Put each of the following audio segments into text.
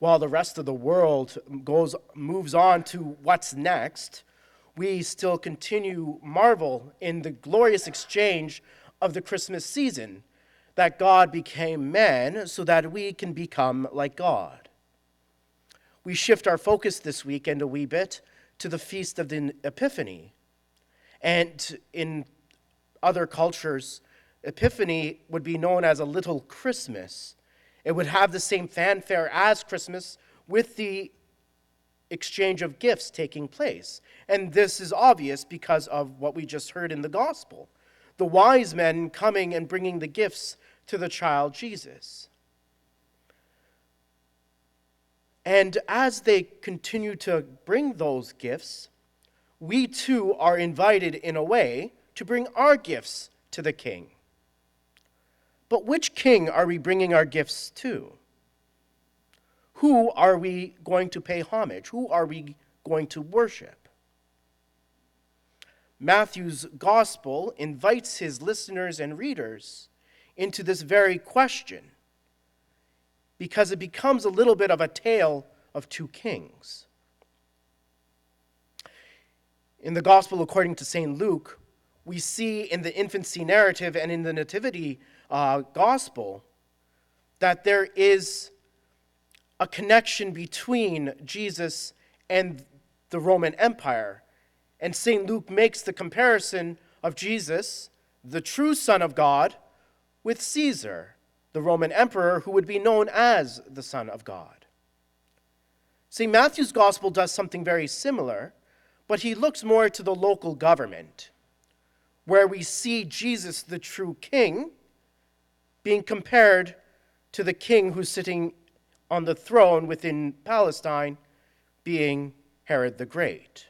while the rest of the world moves on to what's next, we still continue marvel in the glorious exchange of the Christmas season, that God became man so that we can become like God. We shift our focus this weekend a wee bit to the feast of the Epiphany. And in other cultures, Epiphany would be known as a little Christmas. It would have the same fanfare as Christmas, with the exchange of gifts taking place. And this is obvious because of what we just heard in the gospel. The wise men coming and bringing the gifts to the child Jesus. And as they continue to bring those gifts, we too are invited in a way to bring our gifts to the King. But which king are we bringing our gifts to? Who are we going to pay homage? Who are we going to worship? Matthew's gospel invites his listeners and readers into this very question, because it becomes a little bit of a tale of two kings. In the gospel according to St. Luke, we see in the infancy narrative and in the nativity gospel that there is a connection between Jesus and the Roman Empire. And St. Luke makes the comparison of Jesus, the true Son of God, with Caesar, the Roman emperor who would be known as the Son of God. St. Matthew's gospel does something very similar, but he looks more to the local government, where we see Jesus, the true king, being compared to the king who's sitting on the throne within Palestine, being Herod the Great.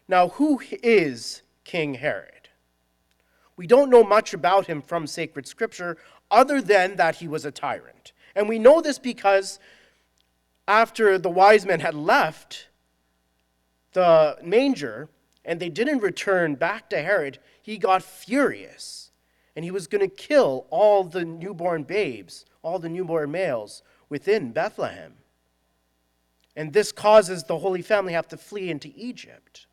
Now, who is King Herod? We don't know much about him from sacred scripture other than that he was a tyrant. And we know this because after the wise men had left the manger and they didn't return back to Herod, he got furious. And he was going to kill all the newborn babes, all the newborn males within Bethlehem. And this causes the Holy Family have to flee into Egypt.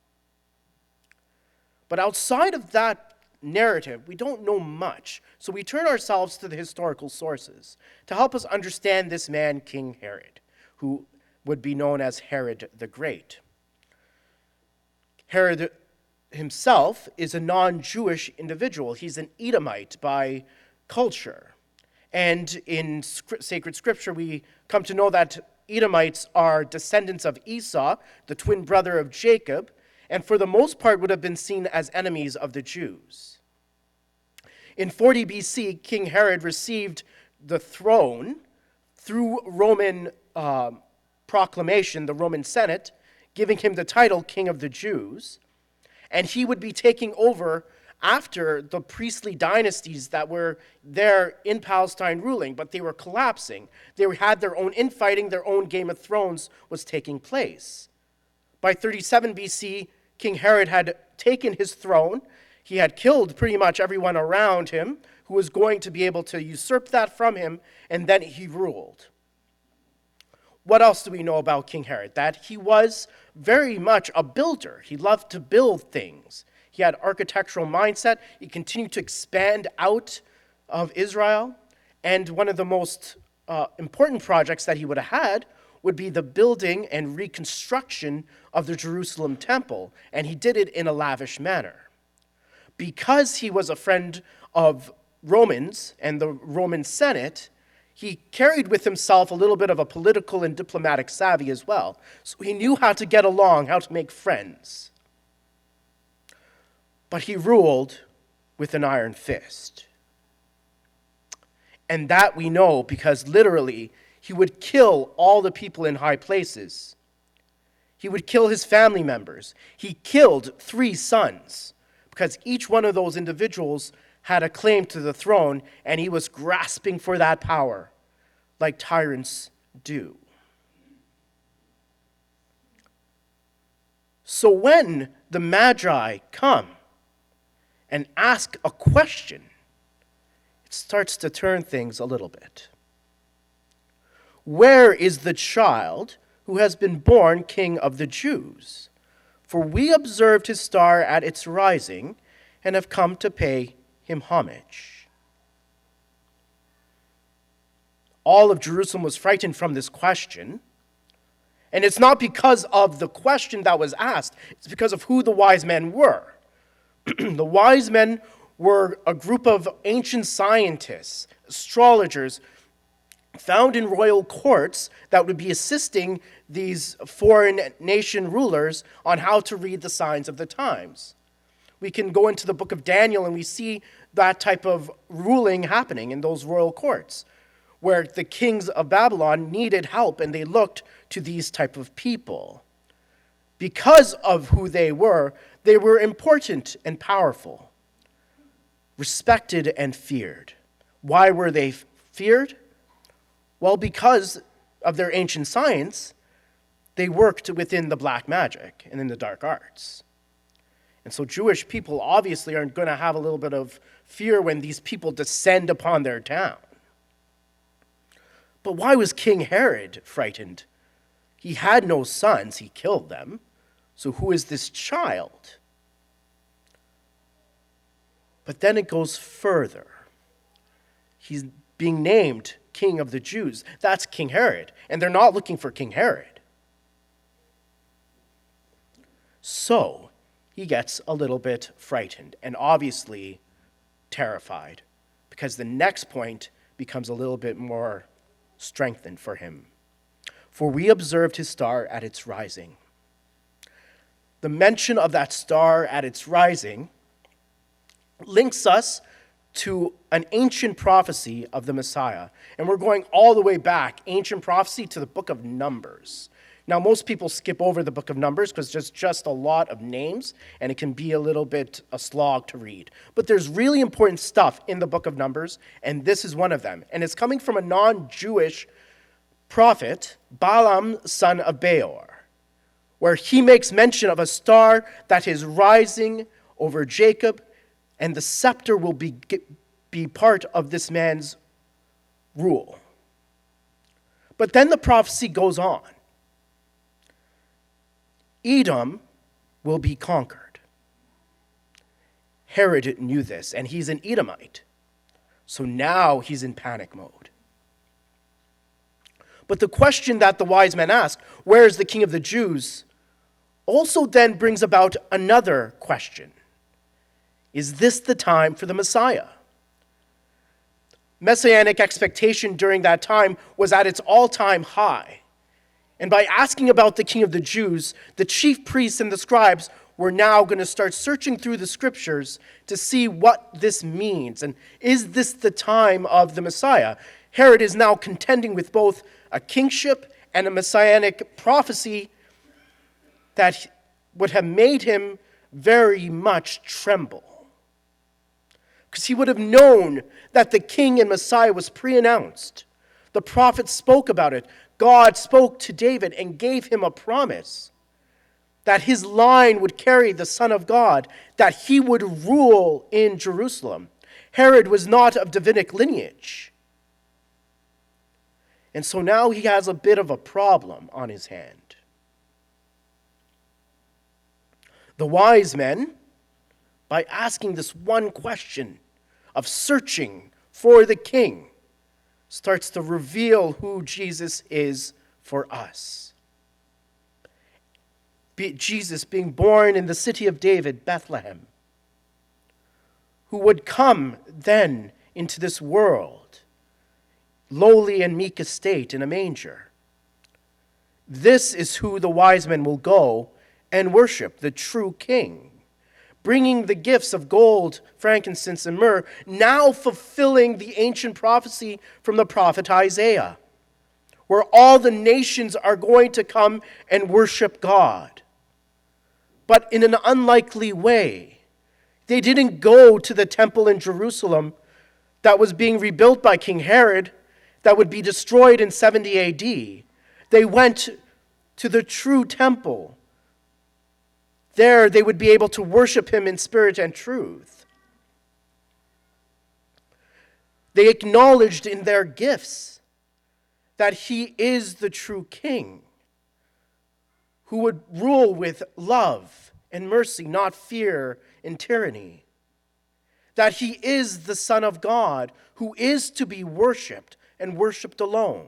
But outside of that narrative, we don't know much. So we turn ourselves to the historical sources to help us understand this man, King Herod, who would be known as Herod the Great. Herod himself is a non-Jewish individual. He's an Edomite by culture. And in sacred scripture, we come to know that Edomites are descendants of Esau, the twin brother of Jacob, and for the most part would have been seen as enemies of the Jews. In 40 BC, King Herod received the throne through Roman proclamation, the Roman Senate, giving him the title King of the Jews, and he would be taking over after the priestly dynasties that were there in Palestine ruling, but they were collapsing. They had their own infighting, their own Game of Thrones was taking place. By 37 BC, King Herod had taken his throne. He had killed pretty much everyone around him who was going to be able to usurp that from him, and then he ruled. What else do we know about King Herod? That he was very much a builder. He loved to build things. He had architectural mindset. He continued to expand out of Israel. And one of the most important projects that he would have had would be the building and reconstruction of the Jerusalem temple, and he did it in a lavish manner. Because he was a friend of Romans and the Roman Senate, he carried with himself a little bit of a political and diplomatic savvy as well. So he knew how to get along, how to make friends. But he ruled with an iron fist. And that we know because literally he would kill all the people in high places. He would kill his family members. He killed 3 sons because each one of those individuals had a claim to the throne, and he was grasping for that power like tyrants do. So when the Magi come and ask a question, it starts to turn things a little bit. "Where is the child who has been born King of the Jews? For we observed his star at its rising and have come to pay him homage." All of Jerusalem was frightened from this question. And it's not because of the question that was asked, it's because of who the wise men were. The wise men were a group of ancient scientists, astrologers, found in royal courts that would be assisting these foreign nation rulers on how to read the signs of the times. We can go into the book of Daniel and we see that type of ruling happening in those royal courts, where the kings of Babylon needed help and they looked to these type of people. Because of who they were important and powerful, respected and feared. Why were they feared? Well, because of their ancient science, they worked within the black magic and in the dark arts. And so Jewish people obviously are going to have a little bit of fear when these people descend upon their town. But why was King Herod frightened? He had no sons, he killed them. So who is this child? But then it goes further. He's being named King of the Jews. That's King Herod. And they're not looking for King Herod. So he gets a little bit frightened and obviously terrified, because the next point becomes a little bit more strengthened for him. "For we observed his star at its rising." The mention of that star at its rising links us to an ancient prophecy of the Messiah. And we're going all the way back, ancient prophecy, to the book of Numbers. Now, most people skip over the book of Numbers because there's just a lot of names, and it can be a little bit a slog to read. But there's really important stuff in the book of Numbers, and this is one of them. And it's coming from a non-Jewish prophet, Balaam, son of Beor, where he makes mention of a star that is rising over Jacob, and the scepter will be part of this man's rule. But then the prophecy goes on. Edom will be conquered. Herod knew this, and he's an Edomite. So now he's in panic mode. But the question that the wise men ask, "Where is the King of the Jews?" also then brings about another question. Is this the time for the Messiah? Messianic expectation during that time was at its all-time high. And by asking about the King of the Jews, the chief priests and the scribes were now going to start searching through the scriptures to see what this means. And is this the time of the Messiah? Herod is now contending with both a kingship and a messianic prophecy that would have made him very much tremble. Because he would have known that the king and Messiah was pre-announced. The prophets spoke about it. God spoke to David and gave him a promise that his line would carry the Son of God, that he would rule in Jerusalem. Herod was not of Davidic lineage. And so now he has a bit of a problem on his hand. The wise men, by asking this one question of searching for the king, starts to reveal who Jesus is for us. Jesus being born in the city of David, Bethlehem, who would come then into this world, lowly and meek estate in a manger. This is who the wise men will go and worship, the true king, bringing the gifts of gold, frankincense, and myrrh, now fulfilling the ancient prophecy from the prophet Isaiah, where all the nations are going to come and worship God. But in an unlikely way. They didn't go to the temple in Jerusalem that was being rebuilt by King Herod, that would be destroyed in 70 AD. They went to the true temple. There they would be able to worship him in spirit and truth. They acknowledged in their gifts that he is the true king, who would rule with love and mercy, not fear and tyranny. That he is the Son of God, who is to be worshiped and worshiped alone.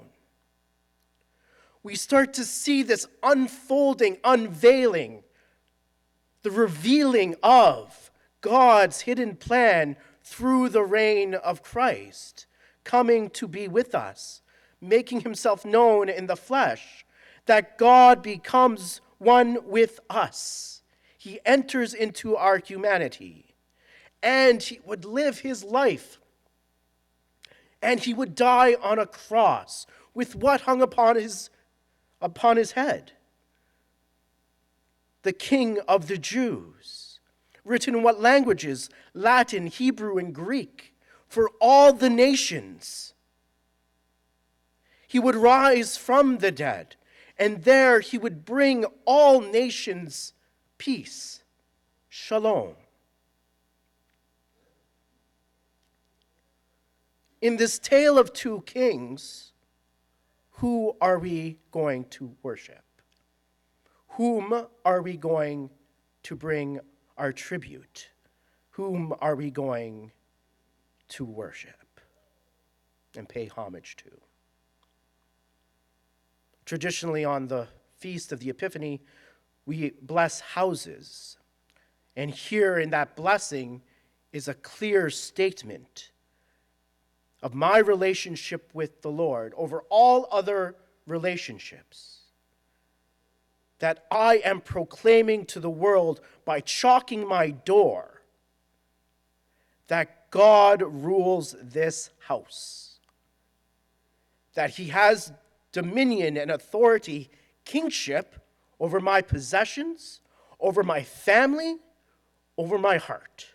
We start to see this unfolding, unveiling, the revealing of God's hidden plan through the reign of Christ, coming to be with us, making himself known in the flesh, that God becomes one with us. He enters into our humanity, and he would live his life, and he would die on a cross with what hung upon his head? The King of the Jews. Written in what languages? Latin, Hebrew, and Greek, for all the nations. He would rise from the dead, and there he would bring all nations peace, shalom. In this tale of two kings, who are we going to worship? Whom are we going to bring our tribute? Whom are we going to worship and pay homage to? Traditionally, on the feast of the Epiphany, we bless houses. And here in that blessing is a clear statement of my relationship with the Lord over all other relationships, that I am proclaiming to the world by chalking my door that God rules this house, that he has dominion and authority, kingship over my possessions, over my family, over my heart.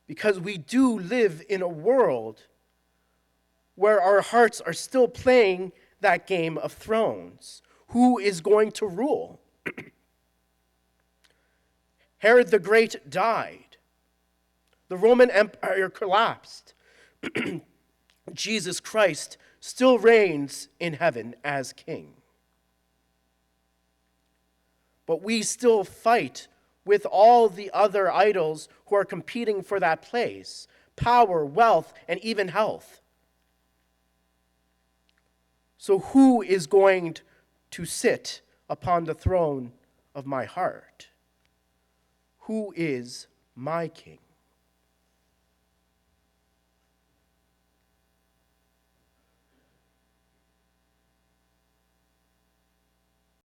Because we do live in a world where our hearts are still playing that game of thrones. Who is going to rule? Herod the Great died. The Roman Empire collapsed. Jesus Christ still reigns in heaven as king. But we still fight with all the other idols who are competing for that place: power, wealth, and even health. So who is going to sit upon the throne of my heart? Who is my king?